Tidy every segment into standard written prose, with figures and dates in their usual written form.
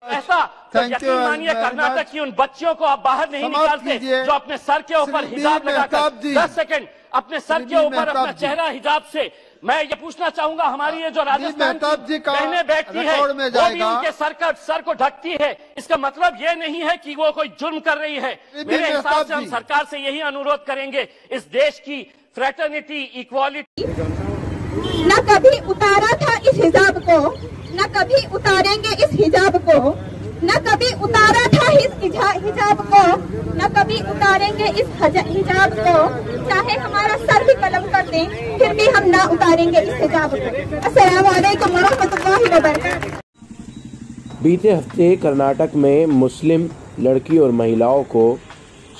ऐसा तो यकीन मानिए कर्नाटक की उन बच्चियों को आप बाहर नहीं निकालते जो अपने सर के ऊपर हिजाब लगाकर 10 सेकंड अपने सर के ऊपर अपना चेहरा हिजाब से। मैं ये पूछना चाहूंगा, हमारी ये जो राजस्थान की बहनें बैठती है वो भी उनके सर को ढकती है, इसका मतलब ये नहीं है कि वो कोई जुर्म कर रही है। मेरे हिसाब से हम सरकार से यही अनुरोध करेंगे, इस देश की फ्रेटर्निटी, इक्वालिटी न कभी उतारा था इस हिजाब को, न कभी उतारेंगे इस हिजाब को, न कभी उतारा था इस हिजाब को, न कभी उतारेंगे इस हिजाब को। चाहे हमारा सर भी कलम कर दें फिर भी हम ना उतारेंगे इस हिजाब को। अस्सलाम वालेकुम व रहमतुल्लाहि व बरकातहू। बीते हफ्ते कर्नाटक में मुस्लिम लड़की और महिलाओं को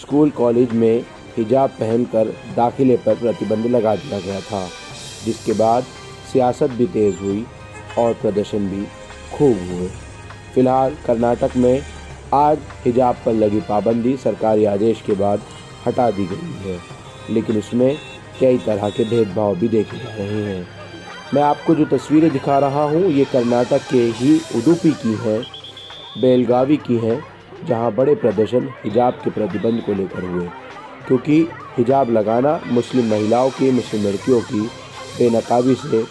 स्कूल कॉलेज में हिजाब पहनकर दाखिले पर प्रतिबंध लगा दिया गया था, जिसके बाद सियासत भी तेज़ हुई और प्रदर्शन भी खूब हुए। फिलहाल कर्नाटक में आज हिजाब पर लगी पाबंदी सरकारी आदेश के बाद हटा दी गई है, लेकिन उसमें कई तरह के भेदभाव भी देखे जा रहे हैं। मैं आपको जो तस्वीरें दिखा रहा हूँ ये कर्नाटक के ही उडुपी की हैं, बेलगावी की हैं, जहाँ बड़े प्रदर्शन हिजाब के प्रतिबंध को लेकर हुए, क्योंकि हिजाब लगाना मुस्लिम महिलाओं की, मुस्लिम लड़कियों की बेनकाबी से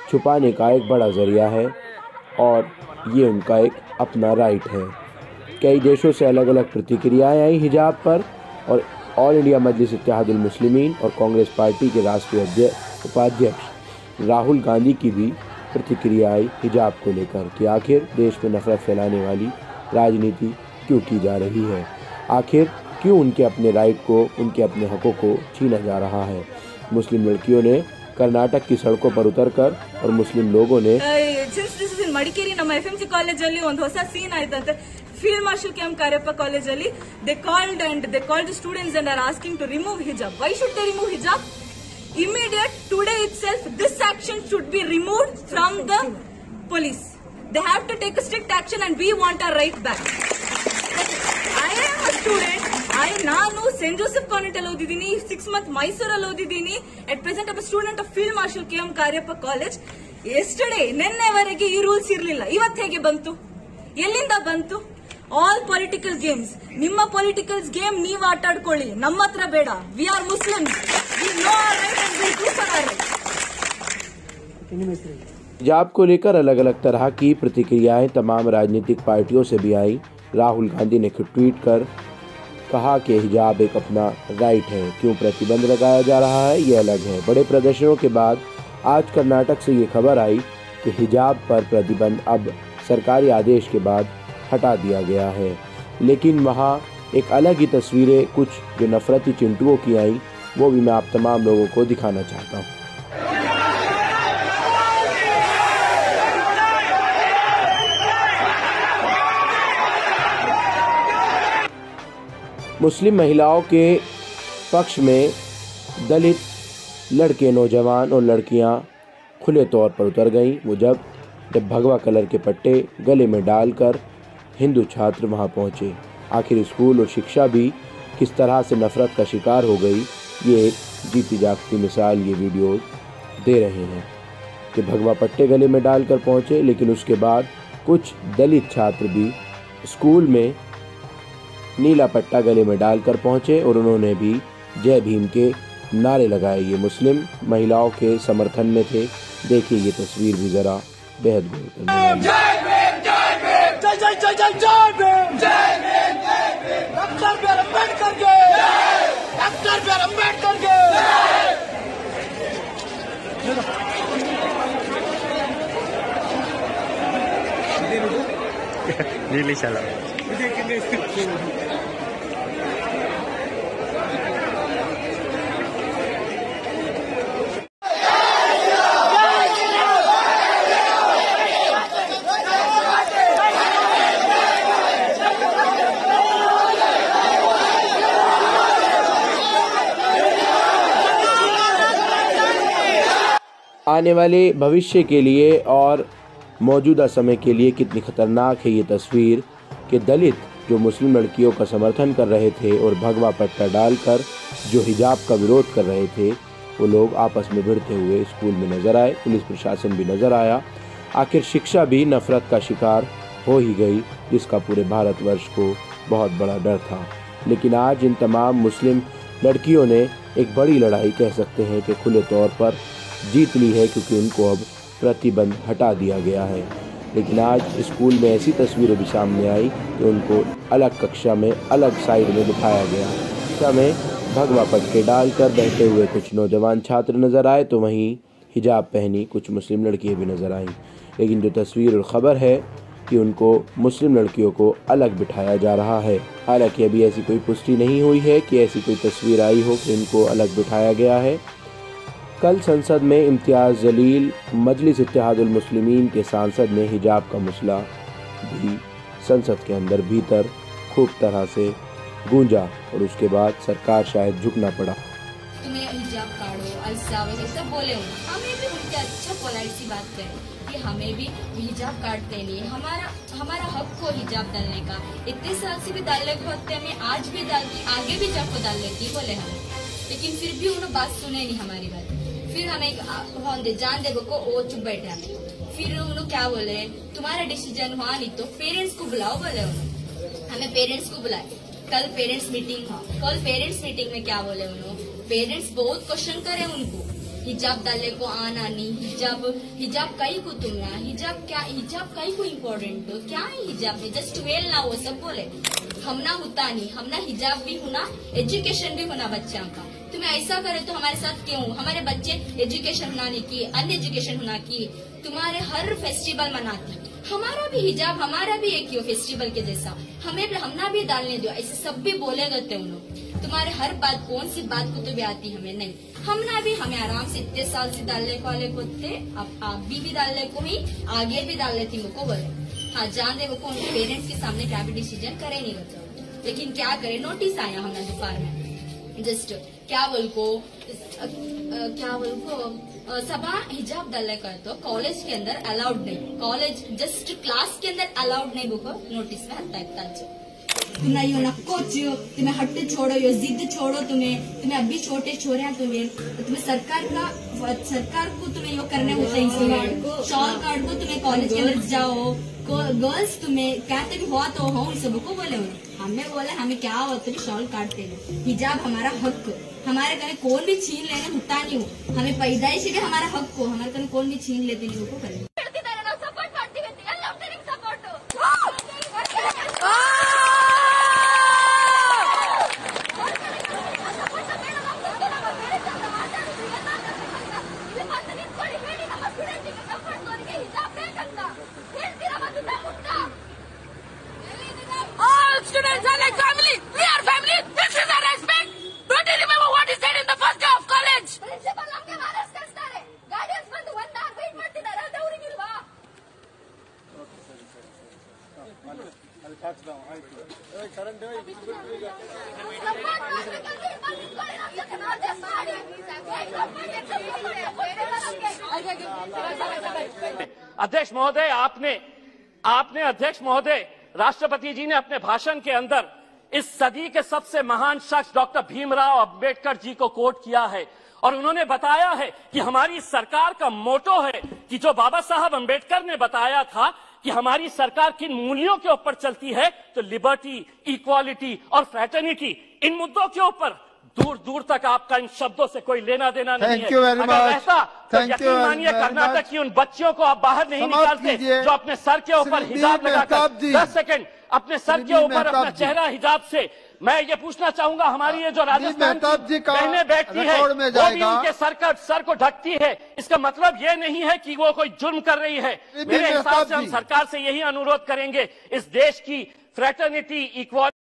छुपाने का एक बड़ा ज़रिया है और ये उनका एक अपना राइट है। कई देशों से अलग अलग प्रतिक्रियाएं आई हिजाब पर और ऑल इंडिया मजलिस इत्तेहादुल मुस्लिमीन और कांग्रेस पार्टी के राष्ट्रीय उपाध्यक्ष राहुल गांधी की भी प्रतिक्रिया आई हिजाब को लेकर कि आखिर देश में नफरत फैलाने वाली राजनीति क्यों की जा रही है, आखिर क्यों उनके अपने राइट को, उनके अपने हकों को छीना जा रहा है। मुस्लिम लड़कियों ने कर्नाटक की सड़कों पर उतरकर और मुस्लिम लोगों ने मडिकेरी ನಮ್ಮ FMC ಕಾಲೇಜಲ್ಲಿ ಒಂದು ಹೊಸ ಸೀನ್ ಆಯ್ತಂತೆ. ಫೀಲ್ಡ್ ಮಾರ್ಷಲ್ ಕೆಎಂ ಕಾರ್ಯಪ್ಪ ಕಾಲೇಜಲ್ಲಿ they called the students and are asking to remove hijab. Why should they remove hijab? Immediate today itself this action should be removed from the police. They have to take a strict action and we want our right back. I am a student. ನಾನು Saint Joseph convent ಅಲ್ಲಿ ಓದಿದ್ದೀನಿ, 6 months ಮೈಸೂರಲ್ಲಿ ಓದಿದ್ದೀನಿ. At present a student of field marshal KM Cariappa college. Yesterday ನಿನ್ನೆವರೆಗೆ ಈ rules ಇರಲಿಲ್ಲ, ಇವತ್ತು ಹೇಗೆ ಬಂತು, ಎಲ್ಲಿಂದ ಬಂತು? ಆಲ್ ಪೊಲಿಟಿಕಲ್ ಗೇಮ್ಸ್, ನಿಮ್ಮ ಪೊಲಿಟಿಕಲ್ ಗೇಮ್ ನೀವು ಆಟ ಆಡ್ಕೊಳ್ಳಿ, ನಮ್ಮ ಹತ್ರ ಬೇಡ. We are Muslims, we know our right and we do for our right. हिजाब को लेकर अलग अलग तरह की प्रतिक्रियाएं तमाम राजनीतिक पार्टियों से भी आई। राहुल गांधी ने ट्वीट कर कहा कि हिजाब एक अपना राइट है, क्यों प्रतिबंध लगाया जा रहा है ये अलग है। बड़े प्रदर्शनों के बाद आज कर्नाटक से ये खबर आई कि हिजाब पर प्रतिबंध अब सरकारी आदेश के बाद हटा दिया गया है, लेकिन वहाँ एक अलग ही तस्वीरें कुछ जो नफरती चिंटुओं की आई वो भी मैं आप तमाम लोगों को दिखाना चाहता हूँ। मुस्लिम महिलाओं के पक्ष में दलित लड़के, नौजवान और लड़कियां खुले तौर पर उतर गईं। वो जब भगवा कलर के पट्टे गले में डालकर हिंदू छात्र वहां पहुंचे। आखिर स्कूल और शिक्षा भी किस तरह से नफरत का शिकार हो गई, ये एक जीती जागती मिसाल ये वीडियोस दे रहे हैं कि भगवा पट्टे गले में डालकर पहुंचे, लेकिन उसके बाद कुछ दलित छात्र भी स्कूल में नीला पट्टा गले में डालकर पहुंचे और उन्होंने भी जय भीम के नारे लगाए। ये मुस्लिम महिलाओं के समर्थन में थे। देखिए ये तस्वीर भी जरा बेहद गौर करने आने वाले भविष्य के लिए और मौजूदा समय के लिए कितनी खतरनाक है ये तस्वीर कि दलित जो मुस्लिम लड़कियों का समर्थन कर रहे थे और भगवा पट्टा डालकर जो हिजाब का विरोध कर रहे थे वो लोग आपस में भिड़ते हुए स्कूल में नजर आए। पुलिस प्रशासन भी नजर आया। आखिर शिक्षा भी नफरत का शिकार हो ही गई, जिसका पूरे भारतवर्ष को बहुत बड़ा डर था। लेकिन आज इन तमाम मुस्लिम लड़कियों ने एक बड़ी लड़ाई कह सकते हैं कि खुले तौर पर जीत ली है, क्योंकि उनको अब प्रतिबंध हटा दिया गया है। लेकिन आज स्कूल में ऐसी तस्वीरें भी सामने आई कि उनको अलग कक्षा में अलग साइड में बिठाया गया। हमें भगवा पटके डालकर बैठे हुए कुछ नौजवान छात्र नज़र आए, तो वहीं हिजाब पहनी कुछ मुस्लिम लड़कियां भी नज़र आईं। लेकिन जो तस्वीर और ख़बर है कि उनको मुस्लिम लड़कियों को अलग बिठाया जा रहा है। हालांकि अभी ऐसी कोई पुष्टि नहीं हुई है कि ऐसी कोई तस्वीर आई हो कि इनको अलग बिठाया गया है। कल संसद में इम्तियाज़ जलील मजलिस इत्तेहादुल मुस्लिमीन के सांसद ने हिजाब का मसला भी संसद के अंदर भीतर खूब तरह से गूंजा और उसके बाद सरकार शायद झुकना पड़ा। तुम्हें हिजाब काढ़ो, ऐसा वैसा सब बोले हो, हमें भी उनके अच्छा पोलाइट सी बात करें कि हमें भी हिजाब काटते नहीं, हमारा हक को हिजाब डालने का। इतने साल से भी डालने को होते, हमें आज भी डालती, आगे भी जाको डाल लेती बोले हम। लेकिन फिर भी उन्होंने बात सुने नहीं हमारी बात। फिर हमें जान दे को वो चुप बैठे हमें। फिर उन्होंने क्या बोले, तुम्हारा डिसीजन हुआ नहीं तो पेरेंट्स को बुलाओ बोले उन्होंने। हमें पेरेंट्स को बुलाए, कल पेरेंट्स मीटिंग था। कल पेरेंट्स मीटिंग में क्या बोले उन्होंने, पेरेंट्स बहुत क्वेश्चन करे उनको, हिजाब डालने को आना नहीं, हिजाब कई को तुमना, हिजाब कई को इम्पोर्टेंट हो, क्या है हिजाब में, जस्ट वेल ना वो सब बोले। हमना होता नहीं, हमना हिजाब भी होना, एजुकेशन भी होना बच्चा का। तुम्हें ऐसा करे तो हमारे साथ क्यों, हमारे बच्चे एजुकेशन होना नहीं की, अन्य एजुकेशन होना की, तुम्हारे हर फेस्टिवल मनाती, हमारा भी हिजाब, हमारा भी एक ही फेस्टिवल के जैसा, हमना भी डालने दो, ऐसे सब भी बोले गए उन्होंने। तुम्हारे हर बात, कौन सी बात को तो भी आती हमें नहीं, हमें आराम से इतने साल से डालने वाले को थे, आप भी डालने को ही, आगे भी डाल लेती मुझको बोले। हाँ जान दे वो उनके पेरेंट्स के सामने क्या भी डिसीजन करे नहीं बच्चा। लेकिन क्या करे, नोटिस आया हमारे दोपहर में, जस्ट क्या बोल को सभा हिजाब डालने का तो कॉलेज के अंदर अलाउड नहीं, कॉलेज जस्ट क्लास के अंदर अलाउड नहीं बुको नोटिस में हत्ता तुम्हें यो नक्कोच, तुम्हें हट्टे छोड़ो, यो जिद छोड़ो, तुम्हें अभी छोटे छोरे हैं, तुम्हें सरकार को तुम्हें यो करने होता है। शॉल कार्ड को तुम्हें कॉलेज के अंदर जाओ, गर्ल्स तुम्हें कहते भी हुआ तो हो सबको बोले हमें बोले हमें क्या होता है शॉल काटते हैं। हिजाब हमारा हक, हमारे कहीं कौन भी छीन लेने होता नहीं हो, हमें पैदाइश भी हमारा हक को, हमारे कहीं कौन भी छीन लेते नहीं हो करे। Students are like family. We are family. This is our respect. Don't you remember what he said in the first day of college? Principal ನಮಗೆ ಅರೆಸ್ಟ್ ಮಾಡ್ತಾರೆ. ಗಾರ್ಡಿಯನ್ಸ್ ಬಂದು 1 hour ವೇಟ್ ಮಾಡ್ತಿದ್ದಾರೆ. ಅದು ಅವರಿಗೆ ಇಲ್ವಾ? ಅಲ್ಲಿ ಫ್ಯಾಕ್ಸ್ ಡೌನ್ ಆಯ್ತು. ಕರೆಂಟ್ अध्यक्ष महोदय, आपने अध्यक्ष महोदय, राष्ट्रपति जी ने अपने भाषण के अंदर इस सदी के सबसे महान शख्स डॉक्टर भीमराव अंबेडकर जी को कोट किया है और उन्होंने बताया है कि हमारी सरकार का मोटो है कि जो बाबा साहब अंबेडकर ने बताया था कि हमारी सरकार किन मूल्यों के ऊपर चलती है, तो लिबर्टी, इक्वालिटी और फ्रेटर्निटी, इन मुद्दों के ऊपर दूर दूर तक आपका इन शब्दों से कोई लेना देना नहीं है। अगर ऐसा तो यकीन मानिए कर्नाटक की उन बच्चियों को आप बाहर नहीं निकालते जो अपने सर के ऊपर हिजाब लगाकर 10 सेकंड अपने सर के ऊपर अपना चेहरा हिजाब से। मैं ये पूछना चाहूंगा, हमारी ये जो राजस्थान की बहनें बैठती है वो भी उनके सर को ढकती है, इसका मतलब ये नहीं है कि वो कोई जुर्म कर रही है। मेरे हिसाब से हम सरकार से यही अनुरोध करेंगे, इस देश की फ्रेटर्निटी, इक्वालिटी